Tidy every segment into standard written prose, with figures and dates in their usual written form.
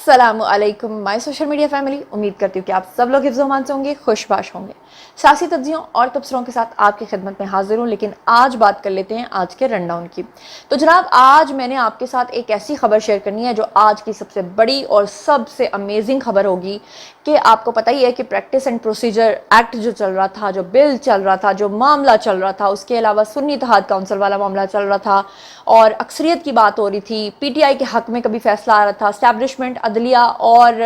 अस्सलाम वालेकुम my social media family. उम्मीद करती हूँ कि आप सब लोग हिफ्ज़-ओ-अमान से होंगे, खुशबाश होंगे। सियासी तज्ज़ियों और तबसरों के साथ आपकी खिदमत में हाजिर हूँ, लेकिन आज बात कर लेते हैं आज के रनडाउन की। तो जनाब, आज मैंने आपके साथ एक ऐसी खबर शेयर करनी है जो आज की सबसे बड़ी और सबसे अमेजिंग खबर होगी कि आपको पता ही है कि प्रैक्टिस एंड प्रोसीजर एक्ट जो चल रहा था, जो बिल चल रहा था, जो मामला चल रहा था, उसके अलावा सुन्नी इत्तेहाद काउंसिल वाला मामला चल रहा था और अक्सरियत की बात हो रही थी, पीटीआई के हक में कभी फैसला आ रहा था, एस्टैब्लिशमेंट, अदलिया और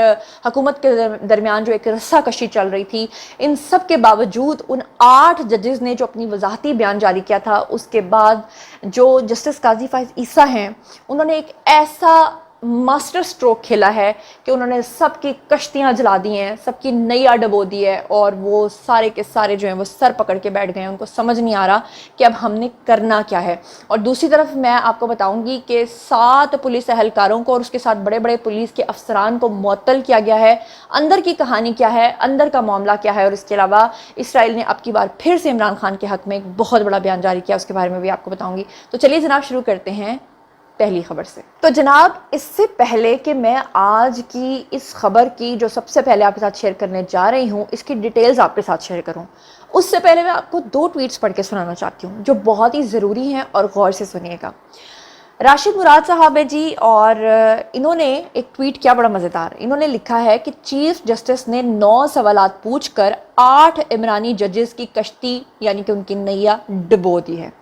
हुकूमत के दरमियान जो एक रस्सा कशी चल रही थी। इन सब के बावजूद उन 8 जजेस ने जो अपनी वजाहती बयान जारी किया था, उसके बाद जो जस्टिस काजी फाइज ईसा हैं, उन्होंने एक ऐसा मास्टर स्ट्रोक खेला है कि उन्होंने सबकी कश्तियां जला दी हैं, सबकी नैया डबो दी है और वो सारे के सारे जो हैं वो सर पकड़ के बैठ गए हैं। उनको समझ नहीं आ रहा कि अब हमने करना क्या है। और दूसरी तरफ मैं आपको बताऊंगी कि 7 पुलिस एहलकारों को और उसके साथ बड़े बड़े पुलिस के अफसरान को मुअत्तल किया गया है। अंदर की कहानी क्या है, अंदर का मामला क्या है, और इसके अलावा इसराइल ने अब की बार फिर से इमरान खान के हक में एक बहुत बड़ा बयान जारी किया, उसके बारे में भी आपको बताऊंगी। तो चलिए जनाब, शुरू करते हैं पहली खबर से। तो जनाब, इससे पहले कि मैं आज की इस खबर की जो सबसे पहले आपके साथ शेयर करने जा रही हूँ, इसकी डिटेल्स आपके साथ शेयर करूँ, उससे पहले मैं आपको 2 ट्वीट्स पढ़ के सुनाना चाहती हूँ जो बहुत ही ज़रूरी हैं और गौर से सुनिएगा। राशिद मुराद साहब है जी, और इन्होंने एक ट्वीट किया बड़ा मज़ेदार। इन्होंने लिखा है कि चीफ जस्टिस ने 9 सवालात पूछकर 8 इमरानी जजेस की कश्ती यानी कि उनकी नैया डुबो दी है,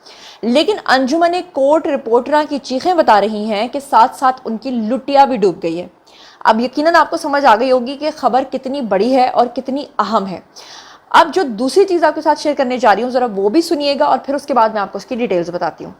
लेकिन अंजुमन कोर्ट रिपोर्टरा की चीखें बता रही हैं कि साथ साथ उनकी लुटिया भी डूब गई है। अब यकीनन आपको समझ आ गई होगी कि खबर कितनी बड़ी है और कितनी अहम है। अब जो दूसरी चीज़ आपके साथ शेयर करने जा रही हूँ, ज़रा वो भी सुनिएगा और फिर उसके बाद मैं आपको उसकी डिटेल्स बताती हूँ।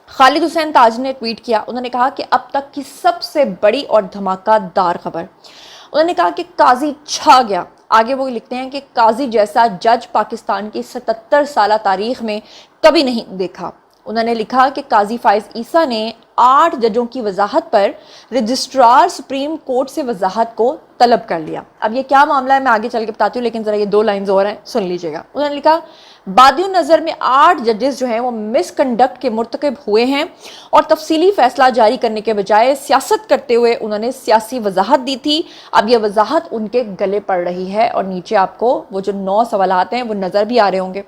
खालिद हुसैन ताज ने ट्वीट किया। उन्होंने कहा कि अब तक की सबसे बड़ी और धमाकेदार खबर। उन्होंने कहा कि काजी छा गया। आगे वो लिखते हैं कि काजी जैसा जज पाकिस्तान की 77 साल तारीख में कभी नहीं देखा। उन्होंने लिखा कि काजी फाइज ईसा ने 8 जजों की वजाहत पर रजिस्ट्रार सुप्रीम कोर्ट से वजाहत को तलब कर लिया। अब ये क्या मामला है मैं आगे चल के बताती हूँ, लेकिन ज़रा ये 2 लाइन्स और हैं, सुन लीजिएगा। उन्होंने लिखा, बादियों नज़र में 8 जजेस जो हैं वो मिसकंडक्ट के मुर्तकब हुए हैं और तफसीली फैसला जारी करने के बजाय सियासत करते हुए उन्होंने सियासी वजाहत दी थी। अब ये वजाहत उनके गले पड़ रही है और नीचे आपको वो जो 9 सवालात हैं वो नज़र भी आ रहे होंगे।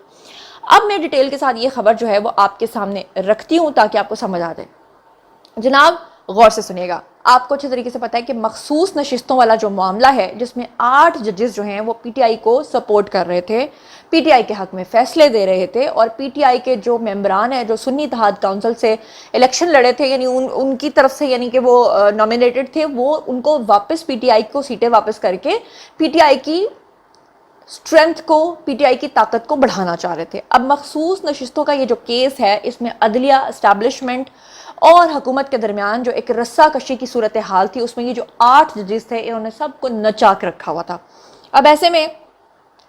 अब मैं डिटेल के साथ ये खबर जो है वो आपके सामने रखती हूँ ताकि आपको समझ आ जाए। जनाब, गौर से सुनिएगा। आपको अच्छे तरीके से पता है कि मखसूस नशिस्तों वाला जो मामला है, जिसमें 8 जजेस जो हैं वो पीटीआई को सपोर्ट कर रहे थे, पीटीआई के हक में फैसले दे रहे थे, और पीटीआई के जो मेंबरान हैं जो सुन्नी इत्तेहाद काउंसिल से इलेक्शन लड़े थे, यानी उनकी तरफ से यानी कि वो नॉमिनेटेड थे, वो उनको वापस पीटीआई को सीटें वापस करके पीटीआई की स्ट्रेंथ को, पीटीआई की ताकत को बढ़ाना चाह रहे थे। अब मखसूस नशिस्तों का ये जो केस है, इसमें अदलिया, एस्टैब्लिशमेंट और हुकूमत के दरमियान जो एक रस्सा कशी की सूरत हाल थी, उसमें ये जो 8 जजेस थे इन्होंने सबको नचा के रखा हुआ था। अब ऐसे में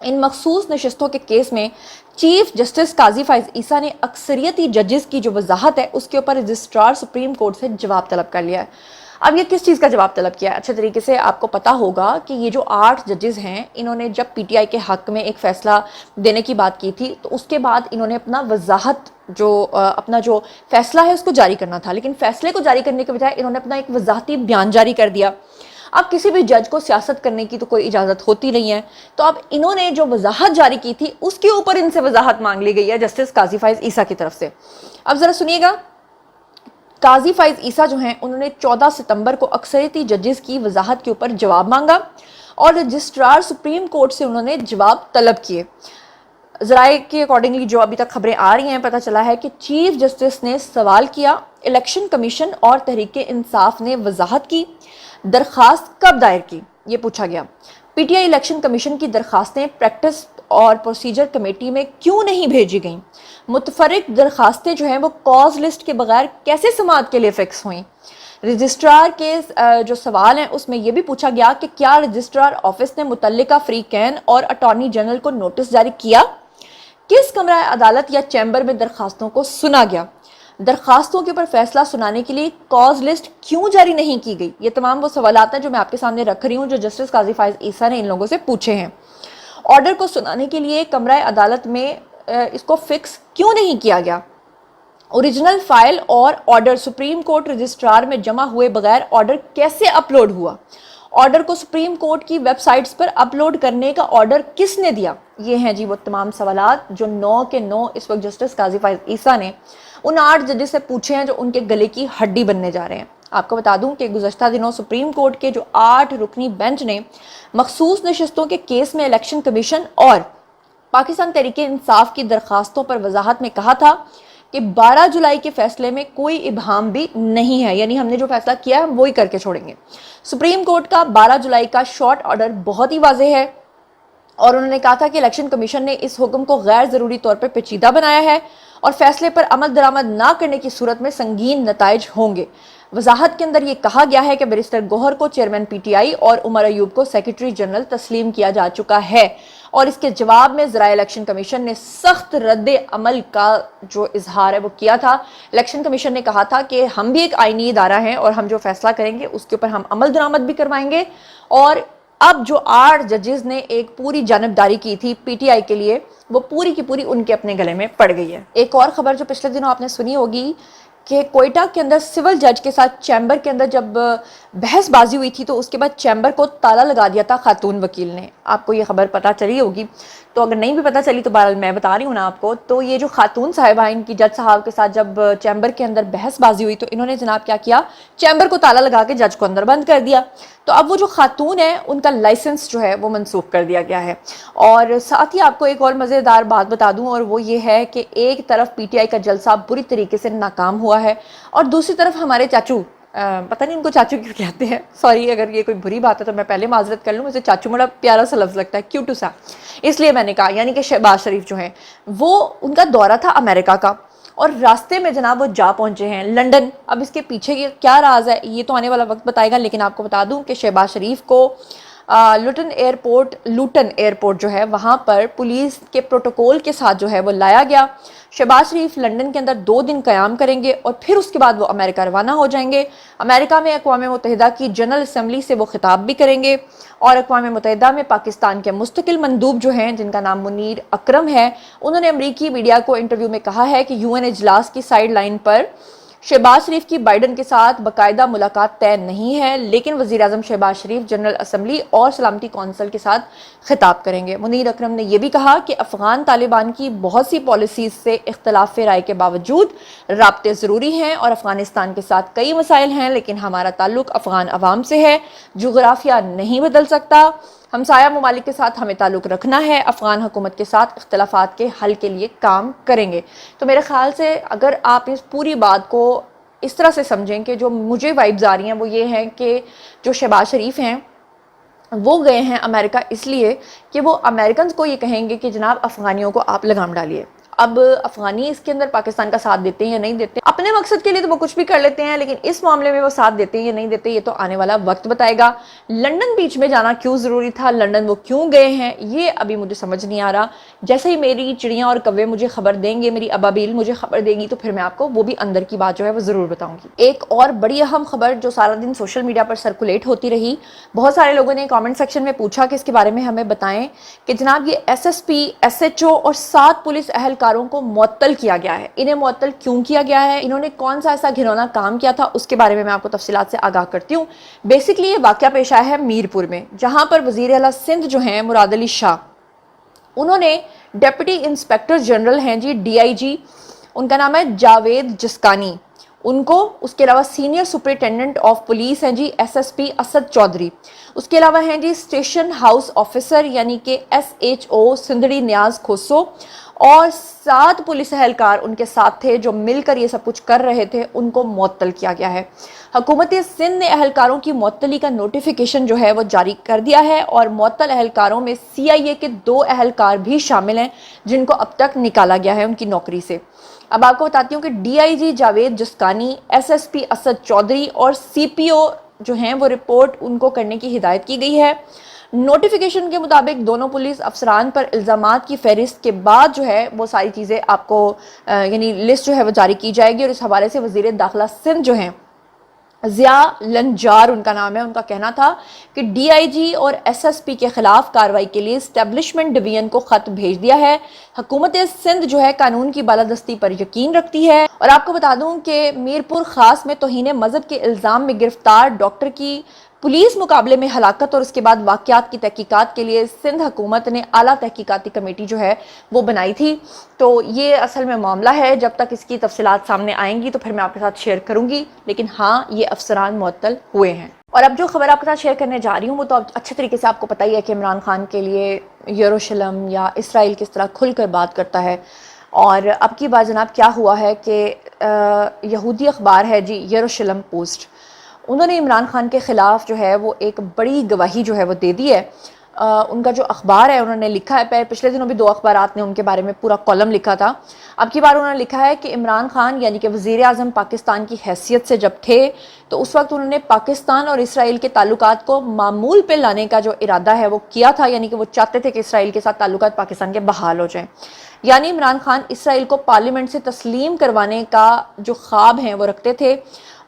इन मखसूस नशिस्तों के केस में चीफ जस्टिस काजी फाइज ईसा ने अक्सरियती जजेस की जो वजाहत है उसके ऊपर रजिस्ट्रार सुप्रीम कोर्ट से जवाब तलब कर लिया है। अब ये किस चीज़ का जवाब तलब किया है? अच्छे तरीके से आपको पता होगा कि ये जो 8 जजेस हैं, इन्होंने जब पीटीआई के हक में एक फ़ैसला देने की बात की थी, तो उसके बाद इन्होंने अपना जो फ़ैसला है उसको जारी करना था, लेकिन फ़ैसले को जारी करने के बजाय इन्होंने अपना एक वजाहती बयान जारी कर दिया। अब किसी भी जज को सियासत करने की तो कोई इजाज़त होती नहीं है, तो अब इन्होंने जो वजाहत जारी की थी उसके ऊपर इनसे वजाहत मांग ली गई है जस्टिस काजी फाइज ईसा की तरफ से। अब ज़रा सुनिएगा। काजी फाइज ईसा जो हैं उन्होंने 14 सितंबर को अक्सरियती जजेस की वजाहत के ऊपर जवाब मांगा और रजिस्ट्रार सुप्रीम कोर्ट से उन्होंने जवाब तलब किए। ज़राए के अकॉर्डिंगली जो अभी तक खबरें आ रही हैं, पता चला है कि चीफ जस्टिस ने सवाल किया, इलेक्शन कमीशन और तहरीक इंसाफ ने वजाहत की, दरख्वास्त कब दायर की, ये पूछा गया। पीटीआई इलेक्शन कमीशन की दरख्वास्तें प्रैक्टिस और प्रोसीजर कमेटी में क्यों नहीं भेजी गईं? मुतफरिक दरख्वास्तें जो हैं वो कॉज लिस्ट के बगैर कैसे समाअत के लिए फिक्स हुई? रजिस्ट्रार के जो सवाल हैं उसमें यह भी पूछा गया कि क्या रजिस्ट्रार ऑफिस ने मुतल्लिका फ्री कैन और अटॉर्नी जनरल को नोटिस जारी किया? किस कमरा अदालत या चैम्बर में दरखास्तों को सुना गया? दरखास्तों के ऊपर फैसला सुनाने के लिए कॉज लिस्ट क्यों जारी नहीं की गई? ये तमाम वो सवालात हैं जो मैं आपके सामने रख रही हूँ, जो जस्टिस काजी फाइज ईसा ने इन लोगों से पूछे हैं। ऑर्डर को सुनाने के लिए कमरा अदालत में इसको फिक्स क्यों नहीं किया गया? ओरिजिनल फाइल और ऑर्डर सुप्रीम कोर्ट रजिस्ट्रार में जमा हुए बगैर ऑर्डर कैसे अपलोड हुआ, ऑर्डर को सुप्रीम कोर्ट की वेबसाइट्स पर अपलोड करने का ऑर्डर किसने दिया। ये हैं जी वो तमाम सवालात जो 9 के 9 इस वक्त जस्टिस काजी फाइज ईसा ने उन 8 जजेस से पूछे हैं जो उनके गले की हड्डी बनने जा रहे हैं। आपको बता दूं कि गुज़श्ता दिनों सुप्रीम कोर्ट के जो 8 रुकनी बेंच ने मखसूस नशिस्तों के केस में इलेक्शन कमीशन और पाकिस्तान तहरीके इंसाफ की दरखास्तों पर वजाहत में कहा था कि 12 जुलाई के फैसले में कोई इबहम भी नहीं है, यानी हमने जो फैसला किया है वही करके छोड़ेंगे। सुप्रीम कोर्ट का 12 जुलाई का शॉर्ट ऑर्डर बहुत ही वाज़ेह है और उन्होंने कहा था कि इलेक्शन कमीशन ने इस हुक्म को गैर ज़रूरी तौर पर पेचीदा बनाया है और फैसले पर अमल दरामद ना करने की सूरत में संगीन नताइज होंगे। वजाहत के अंदर ये कहा गया है कि बैरिस्टर गौहर को चेयरमैन पीटीआई और उमर अयूब को सेक्रेटरी जनरल तस्लीम किया जा चुका है और इसके जवाब में ज़राए इलेक्शन कमीशन ने सख्त रद्द अमल का जो इजहार है वो किया था। इलेक्शन कमीशन ने कहा था कि हम भी एक आईनी इदारा हैं और हम जो फैसला करेंगे उसके ऊपर हम अमल दरामद भी करवाएंगे। और अब जो 8 जजेस ने एक पूरी जानबदारी की थी पीटीआई के लिए, वो पूरी की पूरी उनके अपने गले में पड़ गई है। एक और खबर जो पिछले दिनों आपने सुनी होगी कि कोयटा के अंदर सिविल जज के साथ चैम्बर के अंदर जब बहसबाजी हुई थी तो उसके बाद चैम्बर को ताला लगा दिया था खातून वकील ने। आपको ये खबर पता चली होगी, तो अगर नहीं भी पता चली तो बहरहाल मैं बता रही हूँ ना आपको। तो ये जो खातून साहिबा इनकी जज साहब के साथ जब चैम्बर के अंदर बहसबाजी हुई तो इन्होंने जनाब क्या किया, चैम्बर को ताला लगा के जज को अंदर बंद कर दिया। तो अब वो जो खातून है उनका लाइसेंस जो है वो मनसूख कर दिया गया है। और साथ ही आपको एक और मज़ेदार बात बता दूं और वो ये है कि एक तरफ पीटीआई का जलसा बुरी तरीके से नाकाम हुआ है और दूसरी तरफ हमारे चाचू, पता नहीं उनको चाचू क्यों कहते हैं, सॉरी अगर ये कोई बुरी बात है तो मैं पहले माजरत कर लूँ, मुझे चाचू बड़ा प्यारा सा लफ्ज़ लगता है, क्यूट सा, इसलिए मैंने कहा। यानी कि शहबाज शरीफ जो हैं वो उनका दौरा था अमेरिका का और रास्ते में जनाब वो जा पहुंचे हैं लंदन। अब इसके पीछे ये क्या राज है ये तो आने वाला वक्त बताएगा, लेकिन आपको बता दूं कि शहबाज शरीफ को लूटन एयरपोर्ट जो है वहाँ पर पुलिस के प्रोटोकॉल के साथ जो है वो लाया गया। शहबाज शरीफ लंदन के अंदर 2 दिन क़याम करेंगे और फिर उसके बाद वो अमेरिका रवाना हो जाएंगे। अमेरिका में अक़वाम मुत्तहिदा की जनरल असम्बली से वो खिताब भी करेंगे और अक़वाम मुत्तहिदा में पाकिस्तान के मुस्तकिल मंदूब जो हैं जिनका नाम मुनीर अकरम है, उन्होंने अमरीकी मीडिया को इंटरव्यू में कहा है कि यूएन इजलास की साइड लाइन पर शहबाज शरीफ की बाइडन के साथ बाकायदा मुलाकात तय नहीं है, लेकिन वज़ीर आज़म शहबाज शरीफ जनरल असम्बली और सलामती कौंसिल के साथ खिताब करेंगे। मुनीर अकरम ने यह भी कहा कि अफ़गान तालिबान की बहुत सी पॉलिसीज़ से इख्तलाफ राय के बावजूद राब्ते ज़रूरी हैं और अफ़गानिस्तान के साथ कई मसाइल हैं, लेकिन हमारा ताल्लुक अफ़गान अवाम से है, जोग्राफिया नहीं बदल सकता, हमसाया ममालिक के साथ हमें ताल्लुक़ रखना है, अफ़गान हुकूमत के साथ इख्तलाफात के हल के लिए काम करेंगे। तो मेरे ख़्याल से अगर आप इस पूरी बात को इस तरह से समझें कि जो मुझे वाइब्स आ रही हैं वो ये हैं कि जो शहबाज शरीफ हैं वो गए हैं अमेरिका इसलिए कि वो अमेरिकन को ये कहेंगे कि जनाब अफ़गानियों को आप लगाम डालिए। अब अफ़गानी इसके अंदर पाकिस्तान का साथ देते हैं या नहीं देते, अपने मकसद के लिए तो वो कुछ भी कर लेते हैं, लेकिन इस मामले में वो साथ देते हैं या नहीं देते ये तो आने वाला वक्त बताएगा। लंदन बीच में जाना क्यों ज़रूरी था, लंदन वो क्यों गए हैं, ये अभी मुझे समझ नहीं आ रहा। जैसे ही मेरी चिड़ियाँ और कौवे मुझे खबर देंगे, मेरी अबाबील मुझे खबर देगी, तो फिर मैं आपको वो भी अंदर की बात जो है वो ज़रूर बताऊँगी। एक और बड़ी अहम खबर जो सारा दिन सोशल मीडिया पर सर्कुलेट होती रही, बहुत सारे लोगों ने कॉमेंट सेक्शन में पूछा कि इसके बारे में हमें बताएं कि जनाब ये SSP, SHO और 7 पुलिस अहलकारों को मुअत्तल किया गया है। इन्हें मुअत्तल क्यों किया गया है, इन्होंने कौन सा ऐसा घिनौना काम किया था, उसके बारे में मैं आपको तफसीलात से आगाह करती हूँ। बेसिकली ये वाक़या पेश आया है मीरपुर में, जहां पर वज़ीर आला सिंध जो हैं मुराद अली शाह, उन्होंने डिप्टी इंस्पेक्टर जनरल हैं जी DIG, उनका नाम है जावेद जिस्कानी, उनको, उसके अलावा सीनियर सुपरिटेंडेंट ऑफ पुलिस हैं जी SSP असद चौधरी, उसके अलावा हैं जी स्टेशन हाउस ऑफिसर यानी कि SHO सिंधड़ी न्याज खोसो, और 7 पुलिस अहलकार उनके साथ थे जो मिलकर ये सब कुछ कर रहे थे, उनको मुअत्तल किया गया है। हुकूमत सिंध ने अहलकारों की मुअत्तली का नोटिफिकेशन जो है वो जारी कर दिया है और मुअत्तल अहलकारों में CIA के 2 अहलकार भी शामिल हैं जिनको अब तक निकाला गया है उनकी नौकरी से। अब आपको बताती हूँ कि DIG जावेद जिस्कानी, SSP असद चौधरी और CPO जो हैं वो रिपोर्ट उनको करने की हिदायत की गई है। नोटिफिकेशन के मुताबिक दोनों पुलिस अफसरान पर इल्ज़ामात की फहरिस्त के बाद जो है वो सारी चीज़ें आपको यानी लिस्ट जो है वो जारी की जाएगी और इस हवाले से वज़ीर दाखिला सिंध जो हैं ضیاء لنجار ان کا نام ہے، ان کا کہنا تھا کہ ڈی آئی جی اور ایس ایس پی کے خلاف کارروائی کے لیے اسٹیبلشمنٹ ڈویژن کو خط بھیج دیا ہے۔ حکومت سندھ جو ہے قانون کی بالادستی پر یقین رکھتی ہے۔ اور آپ کو بتا دوں کہ میرپور خاص میں توہین مذہب کے الزام میں گرفتار ڈاکٹر کی پولیس مقابلے میں ہلاکت اور اس کے بعد واقعات کی تحقیقات کے لیے سندھ حکومت نے اعلیٰ تحقیقاتی کمیٹی جو ہے وہ بنائی تھی۔ تو یہ اصل میں معاملہ ہے، جب تک اس کی تفصیلات سامنے آئیں گی تو پھر میں آپ کے ساتھ شیئر کروں گی، لیکن ہاں یہ افسران معطل ہوئے ہیں۔ اور اب جو خبر آپ کے ساتھ شیئر کرنے جا رہی ہوں وہ تو اچھے طریقے سے آپ کو پتہ ہی ہے کہ عمران خان کے لیے یروشلم یا اسرائیل کس طرح کھل کر بات کرتا ہے۔ اور اب کی بات جناب کیا ہوا ہے کہ یہودی اخبار ہے جی یروشلم پوسٹ، انہوں نے عمران خان کے خلاف جو ہے وہ ایک بڑی گواہی جو ہے وہ دے دی ہے۔ ان کا جو اخبار ہے انہوں نے لکھا ہے، پچھلے دنوں بھی 2 اخبارات نے ان کے بارے میں پورا کالم لکھا تھا، اب کی بار انہوں نے لکھا ہے کہ عمران خان یعنی کہ وزیر اعظم پاکستان کی حیثیت سے جب تھے تو اس وقت انہوں نے پاکستان اور اسرائیل کے تعلقات کو معمول پہ لانے کا جو ارادہ ہے وہ کیا تھا، یعنی کہ وہ چاہتے تھے کہ اسرائیل کے ساتھ تعلقات پاکستان کے بحال ہو جائیں۔ یعنی عمران خان اسرائیل کو پارلیمنٹ سے تسلیم کروانے کا جو خواب ہیں وہ رکھتے تھے۔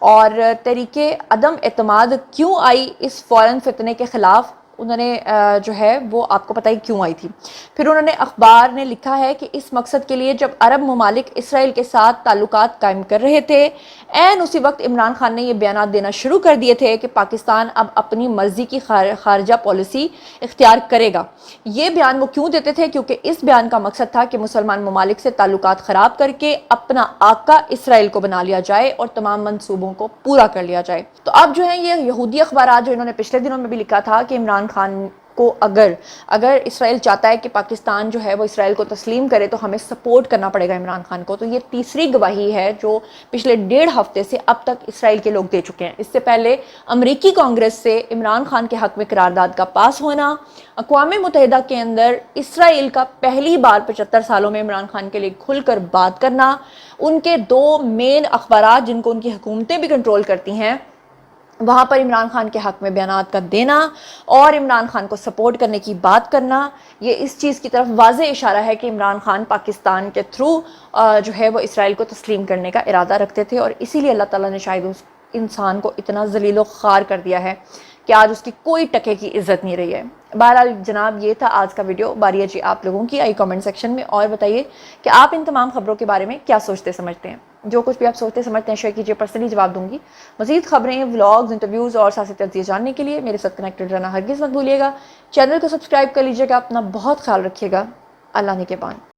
اور تحریک عدم اعتماد کیوں آئی اس فوراً فتنے کے خلاف، انہوں نے جو ہے وہ آپ کو پتہ ہی کیوں آئی تھی۔ پھر انہوں نے اخبار نے لکھا ہے کہ اس مقصد کے لیے جب عرب ممالک اسرائیل کے ساتھ تعلقات قائم کر رہے تھے، عین اسی وقت عمران خان نے یہ بیانات دینا شروع کر دیے تھے کہ پاکستان اب اپنی مرضی کی خارجہ پالیسی اختیار کرے گا۔ یہ بیان وہ کیوں دیتے تھے؟ کیونکہ اس بیان کا مقصد تھا کہ مسلمان ممالک سے تعلقات خراب کر کے اپنا آقا اسرائیل کو بنا لیا جائے اور تمام منصوبوں کو پورا کر لیا جائے۔ تو اب جو ہیں یہ یہودی اخبارات جو انہوں نے پچھلے دنوں میں بھی لکھا تھا کہ عمران خان کو اگر اسرائیل چاہتا ہے کہ پاکستان جو ہے وہ اسرائیل کو تسلیم کرے تو ہمیں سپورٹ کرنا پڑے گا عمران خان کو۔ تو یہ تیسری گواہی ہے جو پچھلے 1.5 ہفتے سے اب تک اسرائیل کے لوگ دے چکے ہیں۔ اس سے پہلے امریکی کانگریس سے عمران خان کے حق میں قرارداد کا پاس ہونا، اقوام متحدہ کے اندر اسرائیل کا پہلی بار 75 سالوں میں عمران خان کے لیے کھل کر بات کرنا، ان کے 2 مین اخبارات جن کو ان کی حکومتیں بھی کنٹرول کرتی ہیں وہاں پر عمران خان کے حق میں بیانات کا دینا اور عمران خان کو سپورٹ کرنے کی بات کرنا، یہ اس چیز کی طرف واضح اشارہ ہے کہ عمران خان پاکستان کے تھرو جو ہے وہ اسرائیل کو تسلیم کرنے کا ارادہ رکھتے تھے، اور اسی لیے اللہ تعالیٰ نے شاید اس انسان کو اتنا ذلیل و خوار کر دیا ہے کہ آج اس کی کوئی ٹکے کی عزت نہیں رہی ہے۔ بہرحال جناب یہ تھا آج کا ویڈیو، باری ہے جی آپ لوگوں کی، آئی کامنٹ سیکشن میں اور بتائیے کہ آپ ان تمام خبروں کے بارے میں کیا سوچتے سمجھتے ہیں۔ جو کچھ بھی آپ سوچتے سمجھتے ہیں شیئر کیجیے، پرسنلی جواب دوں گی۔ مزید خبریں، ولاگز، انٹرویوز اور سیاسی تجزیے جاننے کے لیے میرے ساتھ کنیکٹڈ رہنا ہرگز مت بھولیے گا۔ چینل کو سبسکرائب کر لیجیے گا، اپنا بہت خیال رکھیے گا۔ اللہ نگہبان۔